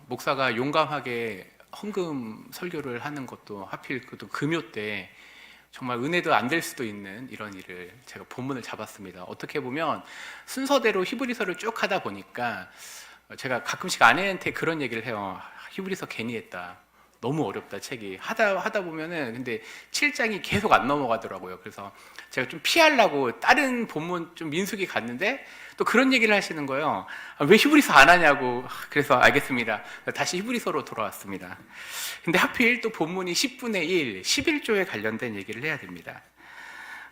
목사가 용감하게 헌금 설교를 하는 것도 하필 그것도 금요 때 정말 은혜도 안 될 수도 있는 이런 일을 제가 본문을 잡았습니다. 어떻게 보면 순서대로 히브리서를 쭉 하다 보니까 제가 가끔씩 아내한테 그런 얘기를 해요. 히브리서 괜히 했다. 너무 어렵다 책이. 하다 보면은 근데 7장이 계속 안 넘어가더라고요. 그래서 제가 좀 피하려고 다른 본문 좀 민수기 갔는데 또 그런 얘기를 하시는 거예요. 왜 히브리서 안 하냐고. 그래서 알겠습니다. 다시 히브리서로 돌아왔습니다. 근데 하필 또 본문이 10분의 1, 11조에 관련된 얘기를 해야 됩니다.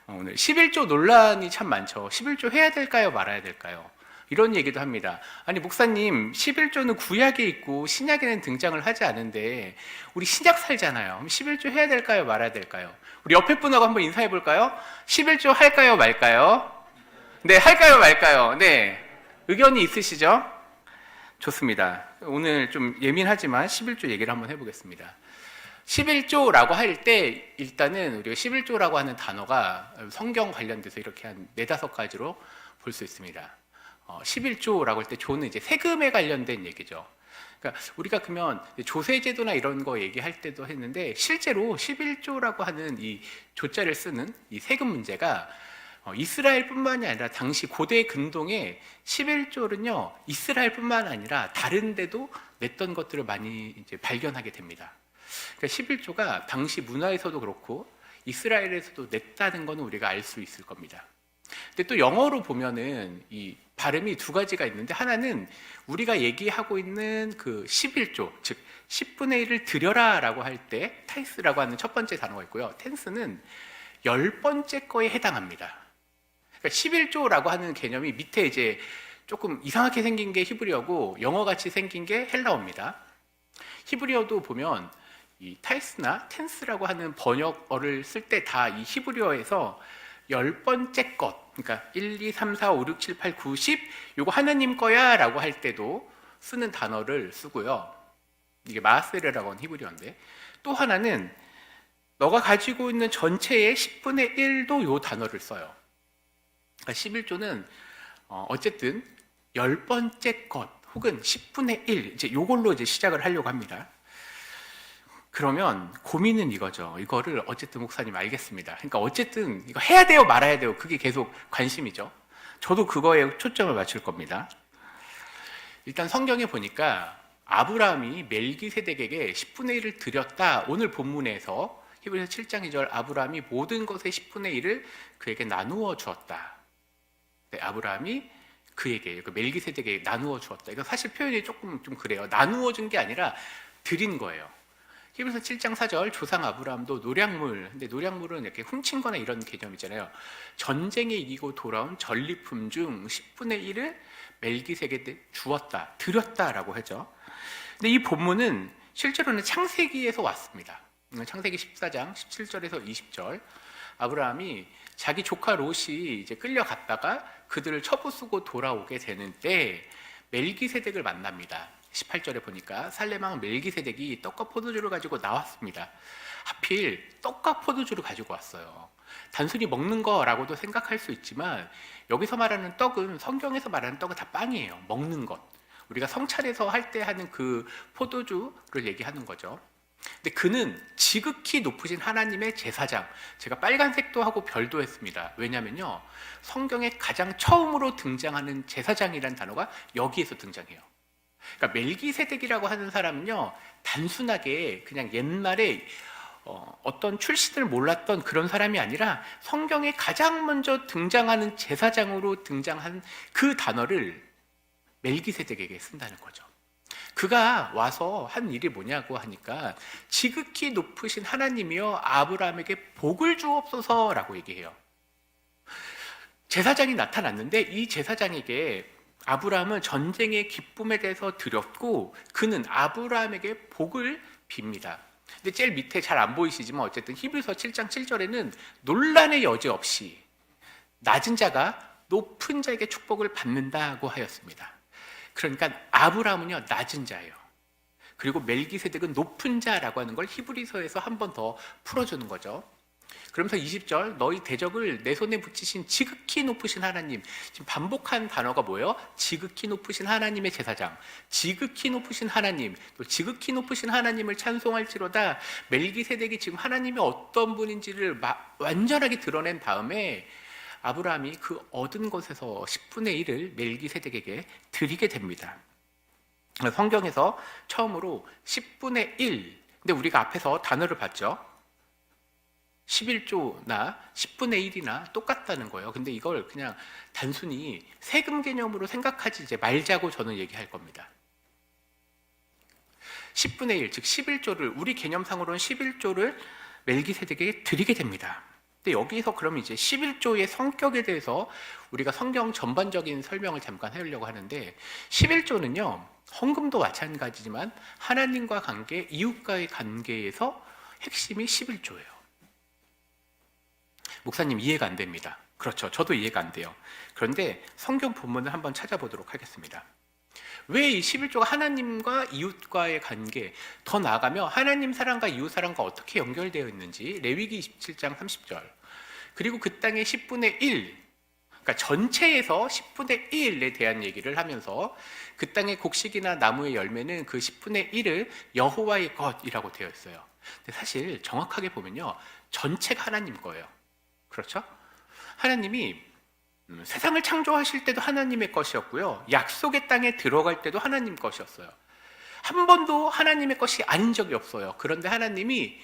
오늘 11조 논란이 참 많죠. 11조 해야 될까요? 말아야 될까요? 이런 얘기도 합니다. 아니 목사님 11조는 구약에 있고 신약에는 등장을 하지 않은데 우리 신약 살잖아요. 그럼 11조 해야 될까요? 말아야 될까요? 우리 옆에 분하고 한번 인사해 볼까요? 11조 할까요? 말까요? 네, 할까요? 말까요? 네, 의견이 있으시죠? 좋습니다. 오늘 좀 예민하지만 11조 얘기를 한번 해보겠습니다. 11조라고 할 때 일단은 우리가 11조라고 하는 단어가 성경 관련돼서 이렇게 한 4-5가지로 볼 수 있습니다. 11조라고 할 때 조는 이제 세금에 관련된 얘기죠. 그러니까 우리가 그러면 조세제도나 이런 거 얘기할 때도 했는데 실제로 11조라고 하는 이 조자를 쓰는 이 세금 문제가 이스라엘뿐만이 아니라 당시 고대 근동의 11조는요 이스라엘뿐만 아니라 다른 데도 냈던 것들을 많이 이제 발견하게 됩니다. 그러니까 11조가 당시 문화에서도 그렇고 이스라엘에서도 냈다는 것은 우리가 알 수 있을 겁니다. 근데 또 영어로 보면은 이 발음이 2가지가 있는데 하나는 우리가 얘기하고 있는 그 11조, 즉 10분의 1을 드려라 라고 할 때 타이스라고 하는 첫 번째 단어가 있고요. 텐스는 10번째 거에 해당합니다. 그러니까 11조라고 하는 개념이 밑에 이제 조금 이상하게 생긴 게 히브리어고 영어같이 생긴 게 헬라어입니다. 히브리어도 보면 이 타이스나 텐스라고 하는 번역어를 쓸 때 다 이 히브리어에서 10번째 것, 그러니까 1, 2, 3, 4, 5, 6, 7, 8, 9, 10 요거 하나님 거야 라고 할 때도 쓰는 단어를 쓰고요. 이게 마세르라고 하는 히브리어인데 또 하나는 너가 가지고 있는 전체의 10분의 1도 요 단어를 써요. 그러니까 11조는 어쨌든 10번째 것 혹은 10분의 1 이제 요걸로 이제 시작을 하려고 합니다. 그러면 고민은 이거죠. 이거를 어쨌든 목사님 알겠습니다. 그러니까 어쨌든 이거 해야 돼요, 말아야 돼요. 그게 계속 관심이죠. 저도 그거에 초점을 맞출 겁니다. 일단 성경에 보니까 아브라함이 멜기세덱에게 10분의 1을 드렸다. 오늘 본문에서 히브리서 7장 2절 아브라함이 모든 것의 10분의 1을 그에게 나누어 주었다. 네, 아브라함이 그에게 멜기세덱에게 나누어 주었다. 이거 사실 표현이 조금 좀 그래요. 나누어 준 게 아니라 드린 거예요. 히브리서 7장 4절 조상 아브라함도 노략물, 근데 노략물은 이렇게 훔친 거나 이런 개념이잖아요. 전쟁에 이기고 돌아온 전리품 중 10분의 1을 멜기세덱에게 주었다, 드렸다라고 하죠. 근데 이 본문은 실제로는 창세기에서 왔습니다. 창세기 14장 17절에서 20절 아브라함이 자기 조카 롯이 이제 끌려갔다가 그들을 처부수고 돌아오게 되는 때 멜기세덱을 만납니다. 18절에 보니까 살레망 멜기세덱이 떡과 포도주를 가지고 나왔습니다. 하필 떡과 포도주를 가지고 왔어요. 단순히 먹는 거라고도 생각할 수 있지만 여기서 말하는 떡은 성경에서 말하는 떡은 다 빵이에요. 먹는 것. 우리가 성찬에서 할 때 하는 그 포도주를 얘기하는 거죠. 근데 그는 지극히 높으신 하나님의 제사장. 제가 빨간색도 하고 별도 했습니다. 왜냐면요 성경에 가장 처음으로 등장하는 제사장이라는 단어가 여기에서 등장해요. 그러니까 멜기세덱이라고 하는 사람은요 단순하게 그냥 옛날에 어떤 출신을 몰랐던 그런 사람이 아니라 성경에 가장 먼저 등장하는 제사장으로 등장한 그 단어를 멜기세덱에게 쓴다는 거죠. 그가 와서 한 일이 뭐냐고 하니까 지극히 높으신 하나님이여 아브라함에게 복을 주옵소서라고 얘기해요. 제사장이 나타났는데 이 제사장에게 아브라함은 전쟁의 기쁨에 대해서 드렸고 그는 아브라함에게 복을 빕니다. 근데 제일 밑에 잘 안 보이시지만 어쨌든 히브리서 7장 7절에는 논란의 여지 없이 낮은 자가 높은 자에게 축복을 받는다고 하였습니다. 그러니까 아브라함은요 낮은 자예요. 그리고 멜기세덱은 높은 자라고 하는 걸 히브리서에서 한 번 더 풀어주는 거죠. 그러면서 20절 너희 대적을 내 손에 붙이신 지극히 높으신 하나님, 지금 반복한 단어가 뭐예요? 지극히 높으신 하나님의 제사장, 지극히 높으신 하나님, 또 지극히 높으신 하나님을 찬송할지로다. 멜기세덱이 지금 하나님이 어떤 분인지를 완전하게 드러낸 다음에 아브라함이 그 얻은 것에서 10분의 1을 멜기세덱에게 드리게 됩니다. 성경에서 처음으로 10분의 1, 근데 우리가 앞에서 단어를 봤죠. 11조나 10분의 1이나 똑같다는 거예요. 근데 이걸 그냥 단순히 세금 개념으로 생각하지 이제 말자고 저는 얘기할 겁니다. 10분의 1, 즉 11조를 우리 개념상으로는 11조를 멜기세덱에게 드리게 됩니다. 근데 여기서 그럼 이제 11조의 성격에 대해서 우리가 성경 전반적인 설명을 잠깐 해보려고 하는데 11조는요. 헌금도 마찬가지지만 하나님과 관계, 이웃과의 관계에서 핵심이 11조예요. 목사님 이해가 안 됩니다. 그렇죠. 저도 이해가 안 돼요. 그런데 성경 본문을 한번 찾아보도록 하겠습니다. 왜 이 11조가 하나님과 이웃과의 관계, 더 나아가면 하나님 사랑과 이웃 사랑과 어떻게 연결되어 있는지 레위기 27장 30절, 그리고 그 땅의 10분의 1, 그러니까 전체에서 10분의 1에 대한 얘기를 하면서 그 땅의 곡식이나 나무의 열매는 그 10분의 1을 여호와의 것이라고 되어 있어요. 근데 사실 정확하게 보면요, 전체가 하나님 거예요. 그렇죠? 하나님이 세상을 창조하실 때도 하나님의 것이었고요, 약속의 땅에 들어갈 때도 하나님 것이었어요. 한 번도 하나님의 것이 아닌 적이 없어요. 그런데 하나님이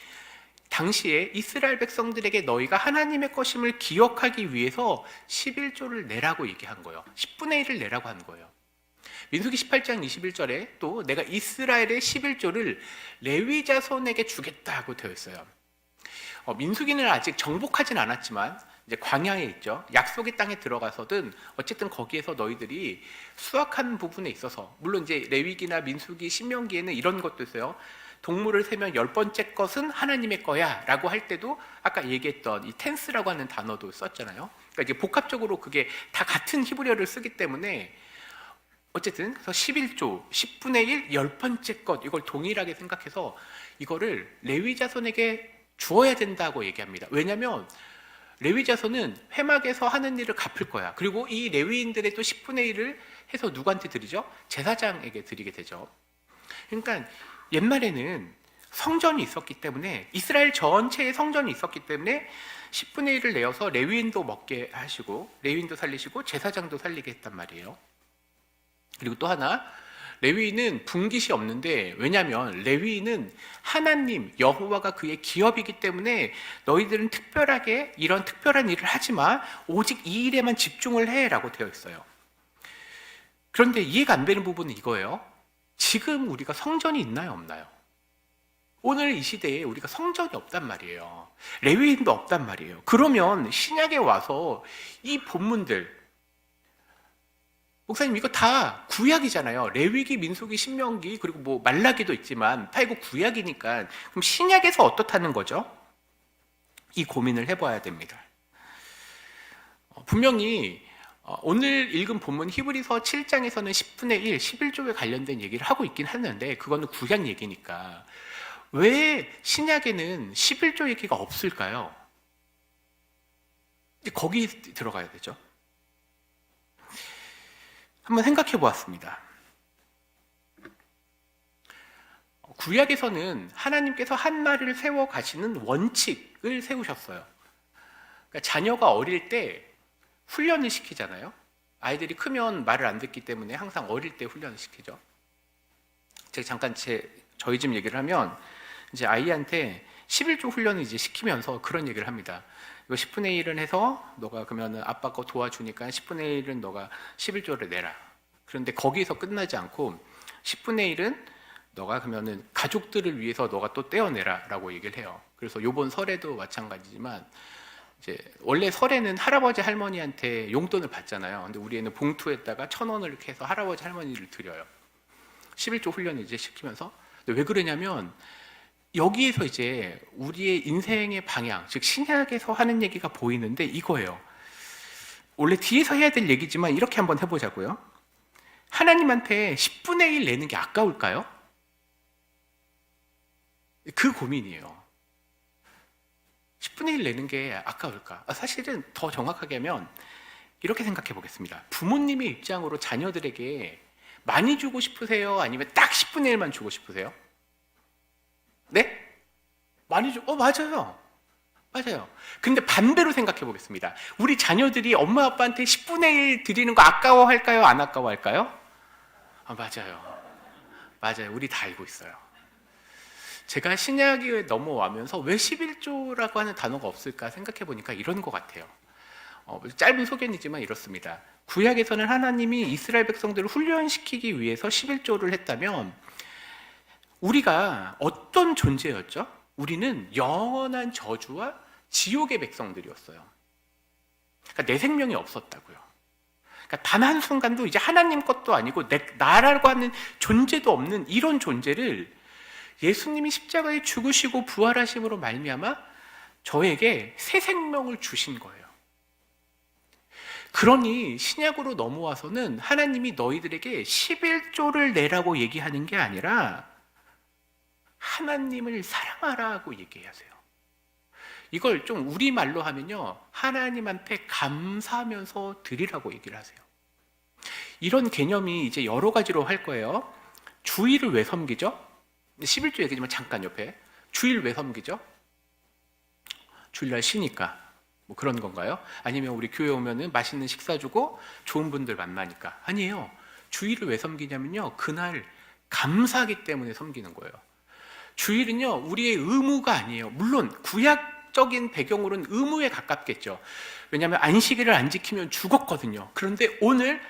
당시에 이스라엘 백성들에게 너희가 하나님의 것임을 기억하기 위해서 11조를 내라고 얘기한 거예요. 10분의 1을 내라고 한 거예요. 민수기 18장 21절에 또 내가 이스라엘의 11조를 레위 자손에게 주겠다고 되어 있어요. 민수기는 아직 정복하진 않았지만 이제 광야에 있죠. 약속의 땅에 들어가서든 어쨌든 거기에서 너희들이 수확한 부분에 있어서, 물론 이제 레위기나 민수기, 신명기에는 이런 것도 있어요. 동물을 세면 10번째 것은 하나님의 거야 라고 할 때도 아까 얘기했던 이 텐스라고 하는 단어도 썼잖아요. 그러니까 이제 복합적으로 그게 다 같은 히브리어를 쓰기 때문에 어쨌든 그래서 11조, 10분의 1, 10번째 것, 이걸 동일하게 생각해서 이거를 레위 자손에게 주어야 된다고 얘기합니다. 왜냐하면 레위 자손은 회막에서 하는 일을 갚을 거야. 그리고 이 레위인들의 또 10분의 1을 해서 누구한테 드리죠? 제사장에게 드리게 되죠. 그러니까 옛말에는 성전이 있었기 때문에, 이스라엘 전체에 성전이 있었기 때문에 10분의 1을 내어서 레위인도 먹게 하시고 레위인도 살리시고 제사장도 살리게 했단 말이에요. 그리고 또 하나, 레위인은 분깃이 없는데, 왜냐하면 레위인은 하나님 여호와가 그의 기업이기 때문에 너희들은 특별하게 이런 특별한 일을 하지만 오직 이 일에만 집중을 해라고 되어 있어요. 그런데 이해가 안 되는 부분은 이거예요. 지금 우리가 성전이 있나요, 없나요? 오늘 이 시대에 우리가 성전이 없단 말이에요. 레위인도 없단 말이에요. 그러면 신약에 와서 이 본문들, 목사님 이거 다 구약이잖아요. 레위기, 민수기, 신명기, 그리고 뭐 말라기도 있지만 다 이거 구약이니까 그럼 신약에서 어떻다는 거죠? 이 고민을 해봐야 됩니다. 분명히 오늘 읽은 본문 히브리서 7장에서는 10분의 1, 11조에 관련된 얘기를 하고 있긴 하는데 그거는 구약 얘기니까 왜 신약에는 11조 얘기가 없을까요? 거기 들어가야 되죠. 한번 생각해 보았습니다. 구약에서는 하나님께서 한 마리를 세워 가시는 원칙을 세우셨어요. 그러니까 자녀가 어릴 때 훈련을 시키잖아요. 아이들이 크면 말을 안 듣기 때문에 항상 어릴 때 훈련을 시키죠. 제가 잠깐 저희 집 얘기를 하면 이제 아이한테 11조 훈련을 이제 시키면서 그런 얘기를 합니다. 이거 10분의 1은 해서 너가 그러면 아빠 거 도와주니까 10분의 1은 너가 11조를 내라. 그런데 거기서 끝나지 않고 10분의 1은 너가 그러면은 가족들을 위해서 너가 또 떼어내라 라고 얘기를 해요. 그래서 요번 설에도 마찬가지지만 이제 원래 설에는 할아버지 할머니한테 용돈을 받잖아요. 근데 우리 애는 봉투에다가 1,000원을 이렇게 해서 할아버지 할머니를 드려요. 11조 훈련을 이제 시키면서. 근데 왜 그러냐면 여기에서 이제 우리의 인생의 방향, 즉 신약에서 하는 얘기가 보이는데 이거예요. 원래 뒤에서 해야 될 얘기지만 이렇게 한번 해보자고요. 하나님한테 10분의 1 내는 게 아까울까요? 그 고민이에요. 10분의 1 내는 게 아까울까? 사실은 더 정확하게 하면 이렇게 생각해 보겠습니다. 부모님의 입장으로 자녀들에게 많이 주고 싶으세요? 아니면 딱 10분의 1만 주고 싶으세요? 네? 많이 맞아요. 맞아요. 근데 반대로 생각해 보겠습니다. 우리 자녀들이 엄마 아빠한테 10분의 1 드리는 거 아까워할까요? 안 아까워할까요? 맞아요. 맞아요. 우리 다 알고 있어요. 제가 신약에 넘어가면서 왜 11조라고 하는 단어가 없을까 생각해 보니까 이런 것 같아요. 짧은 소견이지만 이렇습니다. 구약에서는 하나님이 이스라엘 백성들을 훈련시키기 위해서 11조를 했다면 우리가 어떤 존재였죠? 우리는 영원한 저주와 지옥의 백성들이었어요. 그러니까 내 생명이 없었다고요. 그러니까 단 한순간도 이제 하나님 것도 아니고 나라고 하는 존재도 없는 이런 존재를 예수님이 십자가에 죽으시고 부활하심으로 말미암아 저에게 새 생명을 주신 거예요. 그러니 신약으로 넘어와서는 하나님이 너희들에게 11조를 내라고 얘기하는 게 아니라 하나님을 사랑하라고 얘기하세요. 이걸 좀 우리말로 하면요, 하나님한테 감사하면서 드리라고 얘기를 하세요. 이런 개념이 이제 여러 가지로 할 거예요. 주일을 왜 섬기죠? 11조 얘기지만 잠깐 옆에. 주일 왜 섬기죠? 주일날 쉬니까. 뭐 그런 건가요? 아니면 우리 교회 오면은 맛있는 식사 주고 좋은 분들 만나니까? 아니에요. 주일을 왜 섬기냐면요, 그날 감사하기 때문에 섬기는 거예요. 주일은요, 우리의 의무가 아니에요. 물론 구약적인 배경으로는 의무에 가깝겠죠. 왜냐하면 안식일을 안 지키면 죽었거든요. 그런데 오늘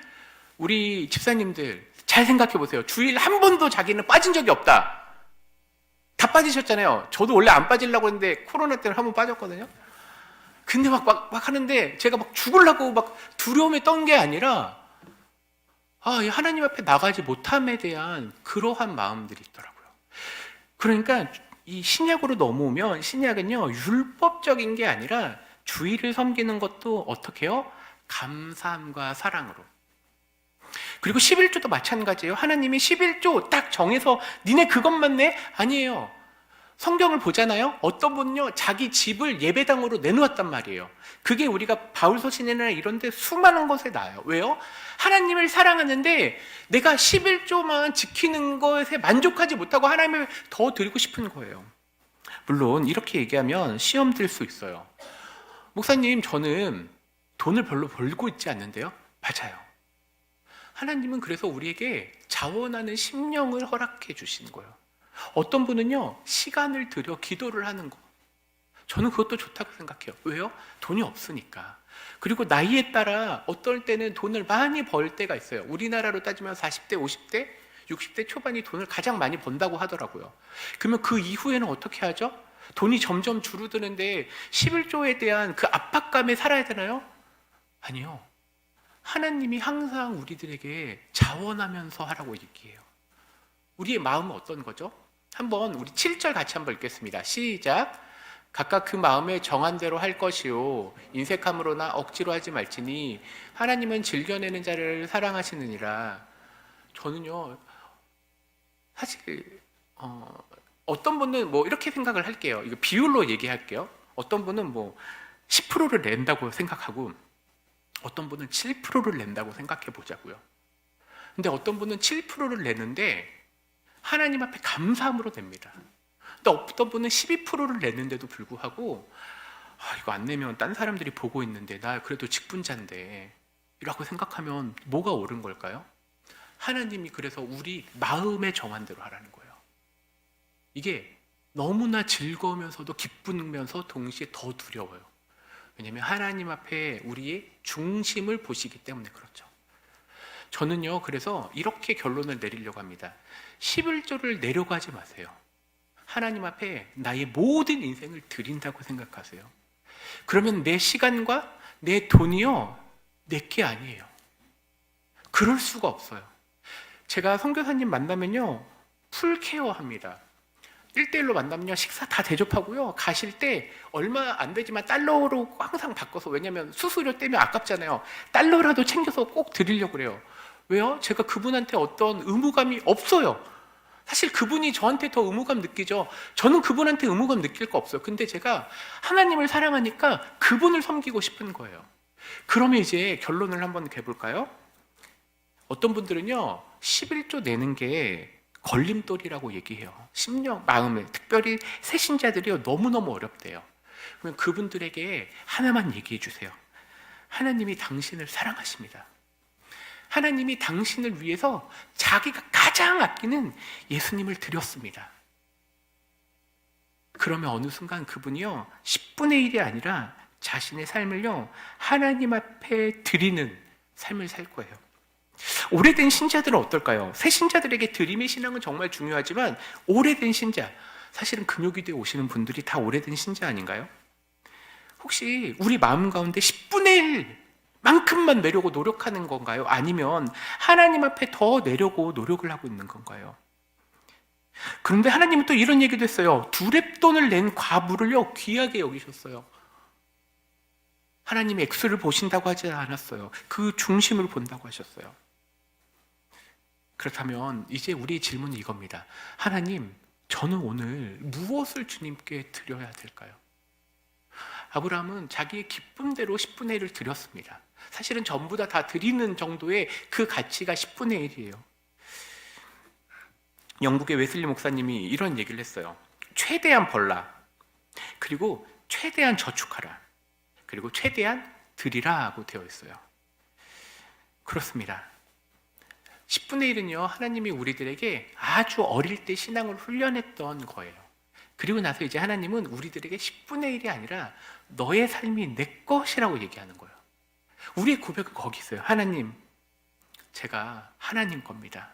우리 집사님들 잘 생각해 보세요. 주일 한 번도 자기는 빠진 적이 없다. 다 빠지셨잖아요. 저도 원래 안 빠지려고 했는데 코로나 때는 한 번 빠졌거든요. 근데 막 하는데 제가 막 죽으려고 막 두려움에 떤 게 아니라 하나님 앞에 나가지 못함에 대한 그러한 마음들이 있더라고요. 그러니까 이 신약으로 넘어오면 신약은요, 율법적인 게 아니라 주의를 섬기는 것도 어떻게 해요? 감사함과 사랑으로. 그리고 11조도 마찬가지예요. 하나님이 11조 딱 정해서 니네 그것만 내? 아니에요. 성경을 보잖아요. 어떤 분은요, 자기 집을 예배당으로 내놓았단 말이에요. 그게 우리가 바울서신이나 이런 데 수많은 것에 나와요. 왜요? 하나님을 사랑하는데 내가 11조만 지키는 것에 만족하지 못하고 하나님을 더 드리고 싶은 거예요. 물론 이렇게 얘기하면 시험 들 수 있어요. 목사님, 저는 돈을 별로 벌고 있지 않는데요. 맞아요. 하나님은 그래서 우리에게 자원하는 심령을 허락해 주신 거예요. 어떤 분은요, 시간을 들여 기도를 하는 거. 저는 그것도 좋다고 생각해요. 왜요? 돈이 없으니까. 그리고 나이에 따라 어떨 때는 돈을 많이 벌 때가 있어요. 우리나라로 따지면 40대, 50대, 60대 초반이 돈을 가장 많이 번다고 하더라고요. 그러면 그 이후에는 어떻게 하죠? 돈이 점점 줄어드는데 11조에 대한 그 압박감에 살아야 되나요? 아니요. 하나님이 항상 우리들에게 자원하면서 하라고 얘기해요. 우리의 마음은 어떤 거죠? 한번 우리 7절 같이 한번 읽겠습니다. 시작. 각각 그 마음에 정한 대로 할 것이요 인색함으로나 억지로 하지 말지니 하나님은 즐겨내는 자를 사랑하시느니라. 저는요, 사실 어떤 분은 뭐 이렇게 생각을 할게요. 이거 비율로 얘기할게요. 어떤 분은 뭐 10%를 낸다고 생각하고 어떤 분은 7%를 낸다고 생각해 보자고요. 근데 어떤 분은 7%를 내는데 하나님 앞에 감사함으로 냅니다. 또 어떤 분은 12%를 내는데도 불구하고 이거 안 내면 딴 사람들이 보고 있는데 나 그래도 직분자인데 이라고 생각하면 뭐가 옳은 걸까요? 하나님이 그래서 우리 마음에 정한 대로 하라는 거예요. 이게 너무나 즐거우면서도 기쁘면서 동시에 더 두려워요. 왜냐하면 하나님 앞에 우리의 중심을 보시기 때문에 그렇죠. 저는요, 그래서 이렇게 결론을 내리려고 합니다. 11조를 내려고 하지 마세요. 하나님 앞에 나의 모든 인생을 드린다고 생각하세요. 그러면 내 시간과 내 돈이요, 내게 아니에요. 그럴 수가 없어요. 제가 선교사님 만나면요, 풀케어 합니다. 1대1로 만나면요, 식사 다 대접하고요, 가실 때 얼마 안 되지만 달러로 항상 바꿔서, 왜냐면 수수료 떼면 아깝잖아요. 달러라도 챙겨서 꼭 드리려고 그래요. 왜요? 제가 그분한테 어떤 의무감이 없어요. 사실 그분이 저한테 더 의무감 느끼죠. 저는 그분한테 의무감 느낄 거 없어요. 근데 제가 하나님을 사랑하니까 그분을 섬기고 싶은 거예요. 그러면 이제 결론을 한번 해볼까요? 어떤 분들은요, 11조 내는 게 걸림돌이라고 얘기해요. 심령, 마음에. 특별히 새신자들이요, 너무너무 어렵대요. 그러면 그분들에게 하나만 얘기해 주세요. 하나님이 당신을 사랑하십니다. 하나님이 당신을 위해서 자기가 가장 아끼는 예수님을 드렸습니다. 그러면 어느 순간 그분이요, 10분의 1이 아니라 자신의 삶을요, 하나님 앞에 드리는 삶을 살 거예요. 오래된 신자들은 어떨까요? 새 신자들에게 드림의 신앙은 정말 중요하지만 오래된 신자, 사실은 금요기도에 오시는 분들이 다 오래된 신자 아닌가요? 혹시 우리 마음 가운데 10분의 1 만큼만 내려고 노력하는 건가요? 아니면 하나님 앞에 더 내려고 노력을 하고 있는 건가요? 그런데 하나님은 또 이런 얘기도 했어요. 2렙돈을 낸 과부를요, 귀하게 여기셨어요. 하나님이 액수를 보신다고 하지 않았어요. 그 중심을 본다고 하셨어요. 그렇다면 이제 우리의 질문은 이겁니다. 하나님, 저는 오늘 무엇을 주님께 드려야 될까요? 아브라함은 자기의 기쁨대로 10분의 1을 드렸습니다. 사실은 전부 다 드리는 정도의 그 가치가 10분의 1이에요. 영국의 웨슬리 목사님이 이런 얘기를 했어요. 최대한 벌라, 그리고 최대한 저축하라, 그리고 최대한 드리라 하고 되어 있어요. 그렇습니다. 10분의 1은요, 하나님이 우리들에게 아주 어릴 때 신앙을 훈련했던 거예요. 그리고 나서 이제 하나님은 우리들에게 10분의 1이 아니라 너의 삶이 내 것이라고 얘기하는 거예요. 우리의 고백은 거기 있어요. 하나님, 제가 하나님 겁니다.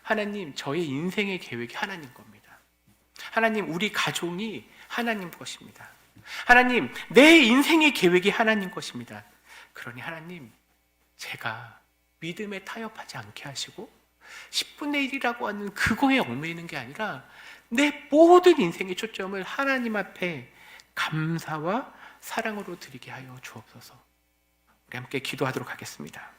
하나님, 저의 인생의 계획이 하나님 겁니다. 하나님, 우리 가족이 하나님 것입니다. 하나님, 내 인생의 계획이 하나님 것입니다. 그러니 하나님, 제가 믿음에 타협하지 않게 하시고 10분의 1이라고 하는 그거에 얽매이는 게 아니라 내 모든 인생의 초점을 하나님 앞에 감사와 사랑으로 드리게 하여 주옵소서. 우리 함께 기도하도록 하겠습니다.